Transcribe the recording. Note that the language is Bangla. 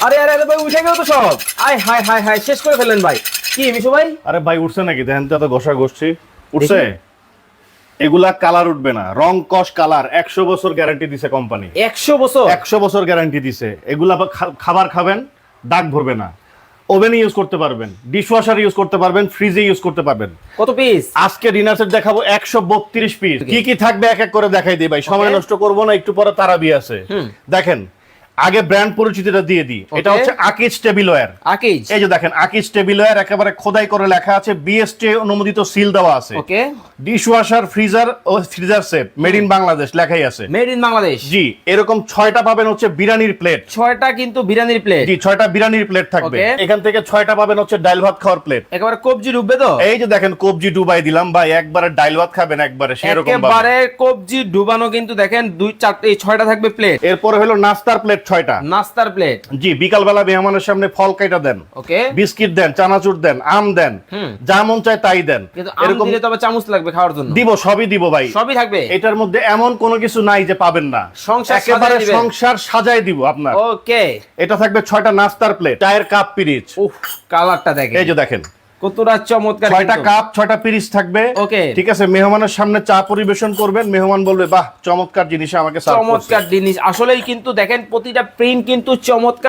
আরে আরে আরে ভাই উঠে গেল তো সব। আয় হায় হায় হায় শেষ করে ফেললেন ভাই। কি মিশু ভাই? আরে ভাই উঠছে নাকি? দেখেন তো এত ঘষা ঘষছি, উঠছে? এগুলা কালার উঠবে না, রং কস কালার 100 বছর গ্যারান্টি দিছে কোম্পানি। 100 বছর? 100 বছর গ্যারান্টি দিছে। এগুলা খাবার খাবেন, দাগ ভরবে না। ওভেনে ইউজ করতে পারবেন, ডিশওয়াশার ইউজ করতে পারবেন, ফ্রিজে ইউজ করতে পারবেন। কত পিস? আজকে ডিনার সেট দেখাবো 132 পিস। কি কি থাকবে এক এক করে দেখাই দিই ভাই, সময় নষ্ট করব না, একটু পরে তারাবি আছে। দেখেন আগে ব্র্যান্ড পরিচিতিটা দিয়ে দিই। এটা হচ্ছে আকিজ টেবিলওয়্যার। আকিজ, এই যে দেখেন আকিজ টেবিলওয়্যার একেবারে খোদাই করে লেখা আছে, বিএসটি অনুমোদিত সিল দেওয়া আছে। ওকে। ডিশওয়াশার, ফ্রিজার ও freezer set made in Bangladesh লেখাই আছে। Made in Bangladesh. জি, এরকম 6টা পাবেন হচ্ছে বিরিয়ানির প্লেট। 6টা কিন্তু বিরিয়ানির প্লেট। জি, 6টা বিরিয়ানির প্লেট থাকবে। এখান থেকে 6টা পাবেন হচ্ছে ডাল ভাত খাওয়ার প্লেট। একেবারে কবজি ডুববে তো? এই যে দেখেন কবজি ডুবাই দিলাম ভাই, একবারে ডাল ভাত খাবেন একবারে সেরকম ভাবে। একেবারে কবজি ডুবানো কিন্তু দেখেন 2 4 এই 6টা থাকবে প্লেট। এরপর হলো নাস্তার প্লেট 6টা। নাস্তার প্লেট। জি, বিকাল বেলা মেহমানের সামনে ফল কাইটা দেন, ওকে। বিস্কিট দেন, চানাচুর দেন, আম দেন, যা মন চায় তাই দেন। কিন্তু আম দিলে তবে চামচ লাগবে খাওয়ার জন্য। দিব, সবই দিব ভাই, সবই থাকবে। এটার মধ্যে এমন কোনো কিছু নাই যে পাবেন না। সংসার একেবারে সাজায় দিবেন। সংসার সাজায় দিব আপনার। ওকে। এটা থাকবে 6টা নাস্তার প্লেট, চায়ের কাপ, পিরিচ। উফ, কালারটা দেখেন। এই যে দেখেন কতটা চমৎকার। 6টা কাপ, 6টা পিরিচ থাকবে। ওকে। ঠিক আছে, মেহমানের সামনে চা পরিবেশন করবেন, মেহমান বলবে বাহ চমৎকার জিনিস আমাকে সার্ভ করছে। চমৎকার জিনিস আসলেই কিন্তু দেখেন প্রতিটা প্রিন্ট কিন্তু চমৎকার।